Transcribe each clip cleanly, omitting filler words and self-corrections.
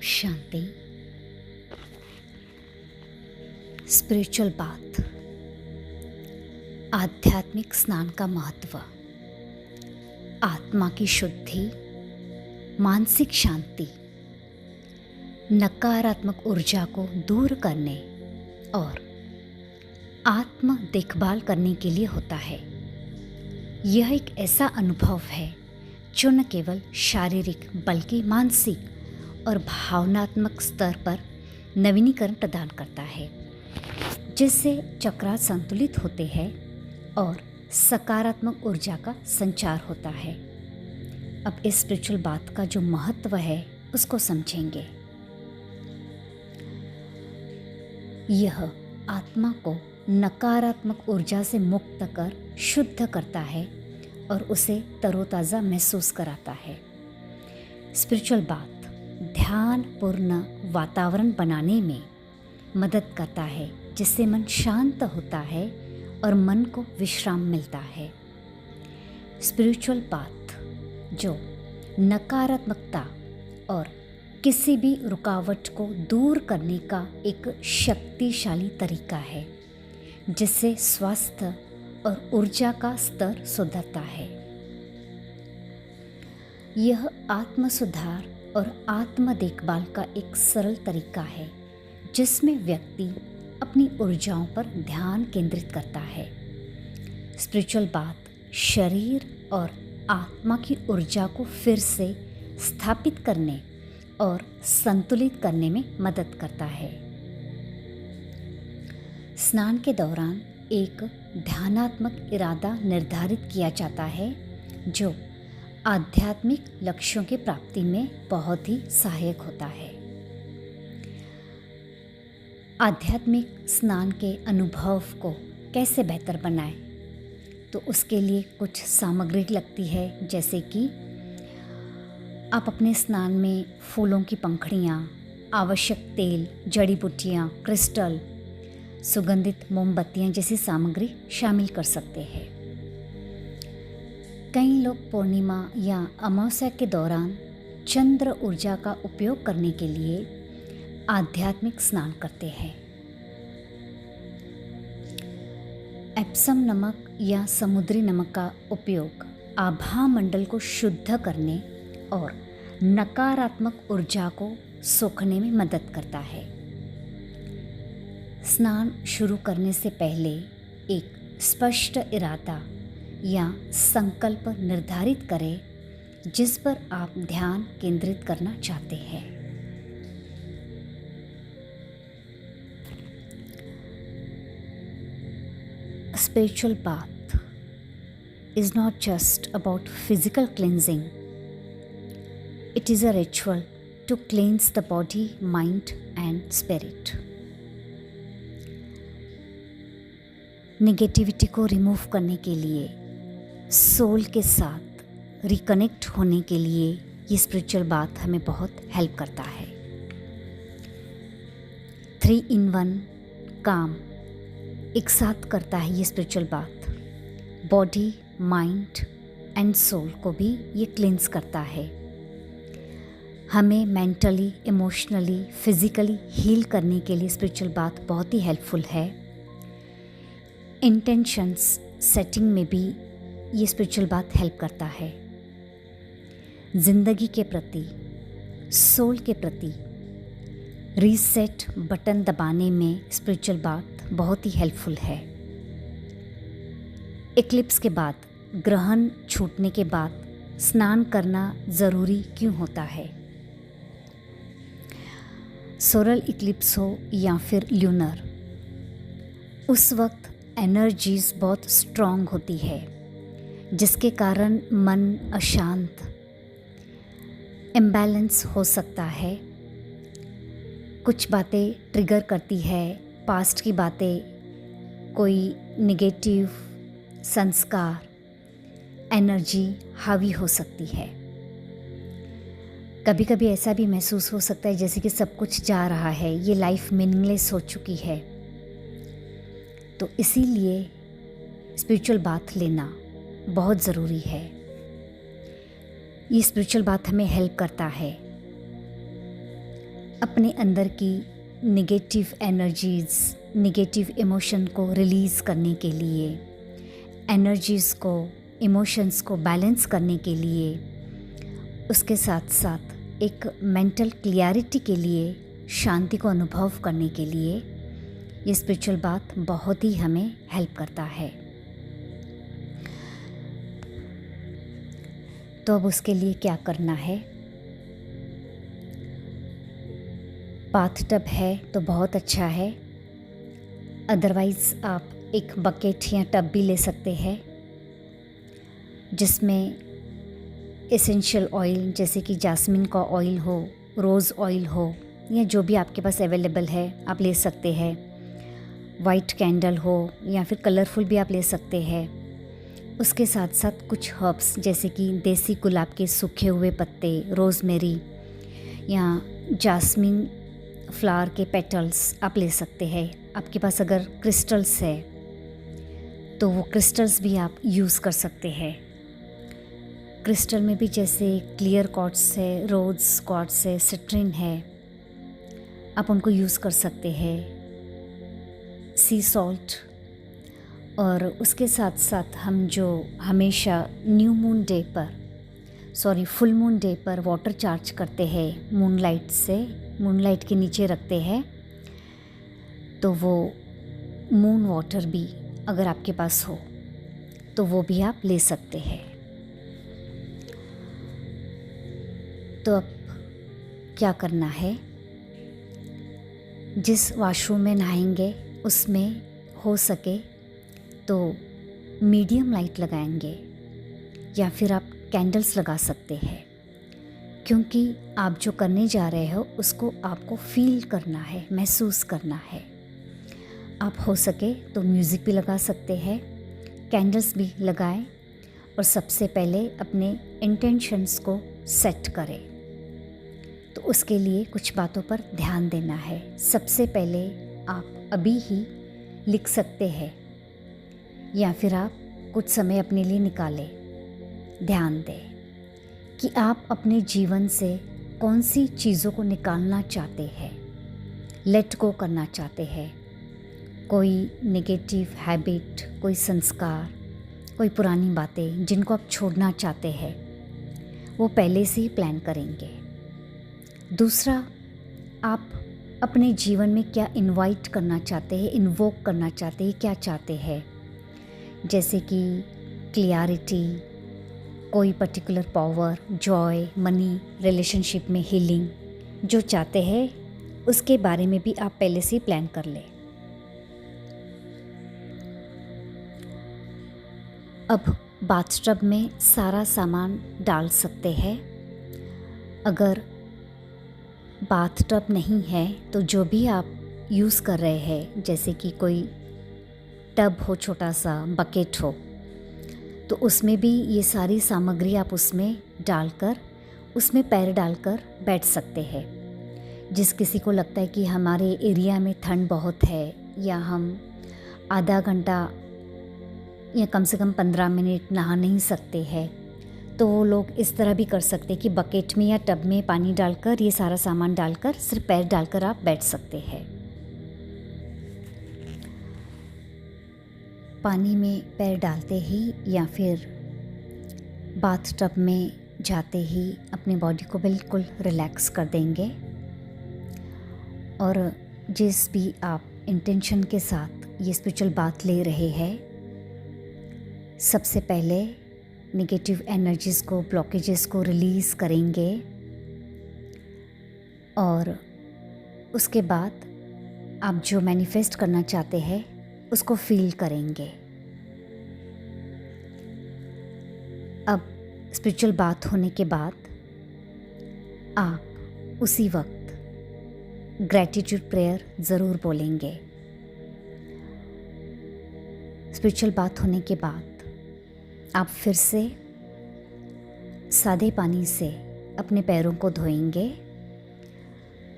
शांति। Spiritual bath, आध्यात्मिक स्नान का महत्व, आत्मा की शुद्धि, मानसिक शांति, नकारात्मक ऊर्जा को दूर करने और आत्म देखभाल करने के लिए होता है। यह एक ऐसा अनुभव है जो न केवल शारीरिक बल्कि मानसिक और भावनात्मक स्तर पर नवीनीकरण प्रदान करता है, जिससे चक्र संतुलित होते हैं और सकारात्मक ऊर्जा का संचार होता है। अब इस स्पिरिचुअल बात का जो महत्व है उसको समझेंगे। यह आत्मा को नकारात्मक ऊर्जा से मुक्त कर शुद्ध करता है और उसे तरोताज़ा महसूस कराता है। स्पिरिचुअल बात ध्यानपूर्ण वातावरण बनाने में मदद करता है, जिससे मन शांत होता है और मन को विश्राम मिलता है। स्पिरिचुअल बात जो नकारात्मकता और किसी भी रुकावट को दूर करने का एक शक्तिशाली तरीका है, जिससे स्वास्थ्य और ऊर्जा का स्तर सुधरता है। यह आत्म सुधार और आत्म देखभाल का एक सरल तरीका है, जिसमें व्यक्ति अपनी ऊर्जाओं पर ध्यान केंद्रित करता है। स्पिरिचुअल बात शरीर और आत्मा की ऊर्जा को फिर से स्थापित करने और संतुलित करने में मदद करता है। स्नान के दौरान एक ध्यानात्मक इरादा निर्धारित किया जाता है, जो आध्यात्मिक लक्ष्यों की प्राप्ति में बहुत ही सहायक होता है। आध्यात्मिक स्नान के अनुभव को कैसे बेहतर बनाएं, तो उसके लिए कुछ सामग्री लगती है, जैसे कि आप अपने स्नान में फूलों की पंखुड़ियाँ, आवश्यक तेल, जड़ी बूटियाँ, क्रिस्टल, सुगंधित मोमबत्तियाँ जैसी सामग्री शामिल कर सकते हैं। कई लोग पूर्णिमा या अमावस्या के दौरान चंद्र ऊर्जा का उपयोग करने के लिए आध्यात्मिक स्नान करते हैं। एप्सम नमक या समुद्री नमक का उपयोग आभा मंडल को शुद्ध करने और नकारात्मक ऊर्जा को सोखने में मदद करता है। स्नान शुरू करने से पहले एक स्पष्ट इरादा या संकल्प निर्धारित करें, जिस पर आप ध्यान केंद्रित करना चाहते हैं। Spiritual bath is not just about physical cleansing. It is a ritual to cleanse the body, mind and spirit. Negativity को रिमूव करने के लिए, सोल के साथ रिकनेक्ट होने के लिए ये स्पिरिचुअल बात हमें बहुत हेल्प करता है। 3 in 1 काम एक साथ करता है ये स्पिरिचुअल बात। बॉडी, माइंड एंड सोल को भी ये क्लींस करता है। हमें मेंटली, इमोशनली, फिजिकली हील करने के लिए स्पिरिचुअल बात बहुत ही हेल्पफुल है। इंटेंशंस सेटिंग में भी ये स्पिरिचुअल बात हेल्प करता है। जिंदगी के प्रति, सोल के प्रति रीसेट बटन दबाने में स्पिरिचुअल बात बहुत ही हेल्पफुल है। इक्लिप्स के बाद, ग्रहण छूटने के बाद स्नान करना ज़रूरी क्यों होता है? सोलर इक्लिप्स हो या फिर ल्यूनर, उस वक्त एनर्जीज बहुत स्ट्रॉन्ग होती है, जिसके कारण मन अशांत, इम्बैलेंस हो सकता है। कुछ बातें ट्रिगर करती है, पास्ट की बातें, कोई नेगेटिव संस्कार, एनर्जी हावी हो सकती है। कभी कभी ऐसा भी महसूस हो सकता है जैसे कि सब कुछ जा रहा है, ये लाइफ मीनिंगलेस हो चुकी है। तो इसीलिए स्पिरिचुअल बाथ लेना बहुत ज़रूरी है। ये स्पिरिचुअल बात हमें हेल्प करता है। अपने अंदर की नेगेटिव एनर्जीज़, नेगेटिव इमोशन को रिलीज़ करने के लिए, एनर्जीज़ को, इमोशंस को बैलेंस करने के लिए, उसके साथ साथ एक मेंटल क्लियरिटी के लिए, शांति को अनुभव करने के लिए ये स्पिरिचुअल बात बहुत ही हमें हेल्प करता है। तो अब उसके लिए क्या करना है? बाथ टब है तो बहुत अच्छा है, अदरवाइज़ आप एक बकेट या टब भी ले सकते हैं जिसमें एसेंशियल ऑयल जैसे कि जास्मिन का ऑयल हो, रोज़ ऑयल हो, या जो भी आपके पास अवेलेबल है आप ले सकते हैं। वाइट कैंडल हो या फिर कलरफुल भी आप ले सकते हैं। उसके साथ साथ कुछ हर्ब्स जैसे कि देसी गुलाब के सूखे हुए पत्ते, रोज़मेरी या जास्मिन फ्लावर के पेटल्स आप ले सकते हैं। आपके पास अगर क्रिस्टल्स है तो वो क्रिस्टल्स भी आप यूज़ कर सकते हैं। क्रिस्टल में भी जैसे क्लियर क्वार्ट्ज है, रोज़ क्वार्ट्ज है, सिट्रिन है, आप उनको यूज़ कर सकते हैं। सी सॉल्ट। और उसके साथ साथ हम जो हमेशा फुल मून डे पर वाटर चार्ज करते हैं मूनलाइट से, मूनलाइट के नीचे रखते हैं, तो वो मून वाटर भी अगर आपके पास हो तो वो भी आप ले सकते हैं। तो अब क्या करना है? जिस वॉशरूम में नहाएंगे उसमें हो सके तो मीडियम लाइट लगाएंगे या फिर आप कैंडल्स लगा सकते हैं, क्योंकि आप जो करने जा रहे हो उसको आपको फील करना है, महसूस करना है। आप हो सके तो म्यूज़िक भी लगा सकते हैं, कैंडल्स भी लगाएं और सबसे पहले अपने इंटेंशंस को सेट करें। तो उसके लिए कुछ बातों पर ध्यान देना है। सबसे पहले आप अभी ही लिख सकते हैं या फिर आप कुछ समय अपने लिए निकालें, ध्यान दें कि आप अपने जीवन से कौन सी चीज़ों को निकालना चाहते हैं, लेट गो करना चाहते हैं। कोई नेगेटिव हैबिट, कोई संस्कार, कोई पुरानी बातें जिनको आप छोड़ना चाहते हैं, वो पहले से ही प्लान करेंगे। दूसरा, आप अपने जीवन में क्या इनवाइट करना चाहते हैं, इन्वोक करना चाहते हैं, क्या चाहते हैं, जैसे कि क्लियरिटी, कोई particular power, Joy, money, relationship में हीलिंग, जो चाहते हैं उसके बारे में भी आप पहले से ही प्लान कर लें। अब बाथटब में सारा सामान डाल सकते हैं। अगर बाथटब नहीं है तो जो भी आप यूज़ कर रहे हैं, जैसे कि कोई टब हो, छोटा सा बकेट हो, तो उसमें भी ये सारी सामग्री आप उसमें डालकर, उसमें पैर डालकर बैठ सकते हैं। जिस किसी को लगता है कि हमारे एरिया में ठंड बहुत है या हम आधा घंटा या कम से कम 15 मिनट नहा नहीं सकते हैं, तो वो लोग इस तरह भी कर सकते हैं कि बकेट में या टब में पानी डालकर, ये सारा सामान डालकर, सिर्फ पैर डालकर आप बैठ सकते हैं। पानी में पैर डालते ही या फिर बाथ टब में जाते ही अपने बॉडी को बिल्कुल रिलैक्स कर देंगे। और जिस भी आप इंटेंशन के साथ ये स्पिरिचुअल बात ले रहे हैं, सबसे पहले नेगेटिव एनर्जीज़ को, ब्लॉकेजेस को रिलीज़ करेंगे और उसके बाद आप जो मैनिफेस्ट करना चाहते हैं उसको फील करेंगे। अब स्पिरिचुअल बात होने के बाद आप उसी वक्त ग्रैटिट्यूड प्रेयर ज़रूर बोलेंगे। स्पिरिचुअल बात होने के बाद आप फिर से सादे पानी से अपने पैरों को धोएंगे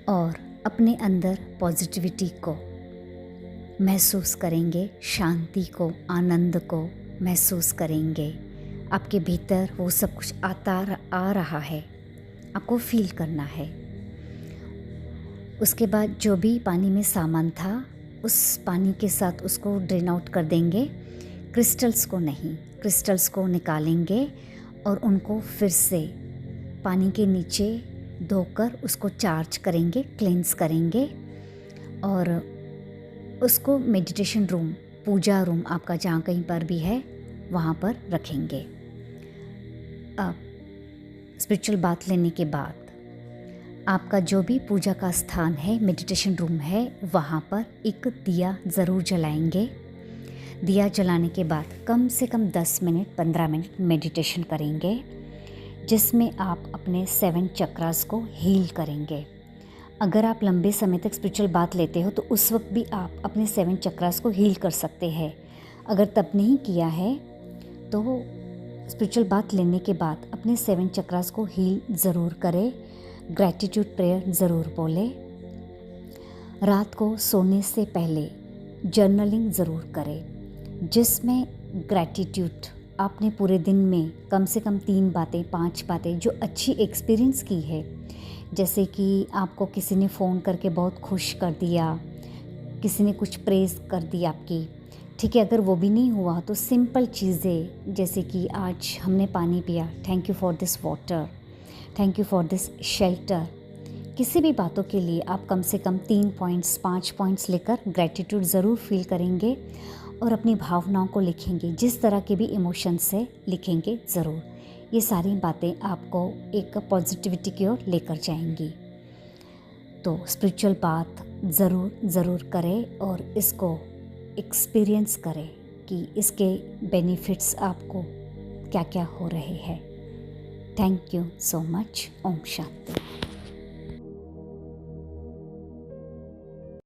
और अपने अंदर पॉजिटिविटी को महसूस करेंगे, शांति को, आनंद को महसूस करेंगे। आपके भीतर वो सब कुछ आ रहा है, आपको फील करना है। उसके बाद जो भी पानी में सामान था उस पानी के साथ उसको ड्रेन आउट कर देंगे, क्रिस्टल्स को नहीं। क्रिस्टल्स को निकालेंगे और उनको फिर से पानी के नीचे धोकर उसको चार्ज करेंगे, क्लेंस करेंगे और उसको मेडिटेशन रूम, पूजा रूम आपका जहाँ कहीं पर भी है वहाँ पर रखेंगे। अब स्पिरिचुअल बाथ लेने के बाद आपका जो भी पूजा का स्थान है, मेडिटेशन रूम है, वहाँ पर एक दिया ज़रूर जलाएंगे। दिया जलाने के बाद कम से कम 10 मिनट 15 मिनट मेडिटेशन करेंगे, जिसमें आप अपने 7 चक्रास को हील करेंगे। अगर आप लंबे समय तक स्पिरिचुअल बात लेते हो तो उस वक्त भी आप अपने 7 चक्रास को हील कर सकते हैं। अगर तब नहीं किया है तो स्पिरिचुअल बात लेने के बाद अपने 7 चक्रास को हील ज़रूर करें। ग्रैटिट्यूड प्रेयर ज़रूर बोले। रात को सोने से पहले जर्नलिंग ज़रूर करें, जिसमें ग्रैटिट्यूड आपने पूरे दिन में कम से कम 3 बातें 5 बातें जो अच्छी एक्सपीरियंस की है, जैसे कि आपको किसी ने फ़ोन करके बहुत खुश कर दिया, किसी ने कुछ प्रेज़ कर दी आपकी, ठीक है। अगर वो भी नहीं हुआ तो सिंपल चीज़ें जैसे कि आज हमने पानी पिया, thank you for this water, thank you for this shelter. किसी भी बातों के लिए आप कम से कम 3 पॉइंट्स 5 पॉइंट्स लेकर ग्रैटिट्यूड ज़रूर फील करेंगे और अपनी भावनाओं को लिखेंगे, जिस तरह के भी इमोशंस से लिखेंगे ज़रूर। ये सारी बातें आपको एक पॉजिटिविटी की ओर लेकर जाएंगी। तो स्पिरिचुअल बात ज़रूर करें और इसको एक्सपीरियंस करें कि इसके बेनिफिट्स आपको क्या क्या हो रहे हैं। Thank you so much. ओम शांति।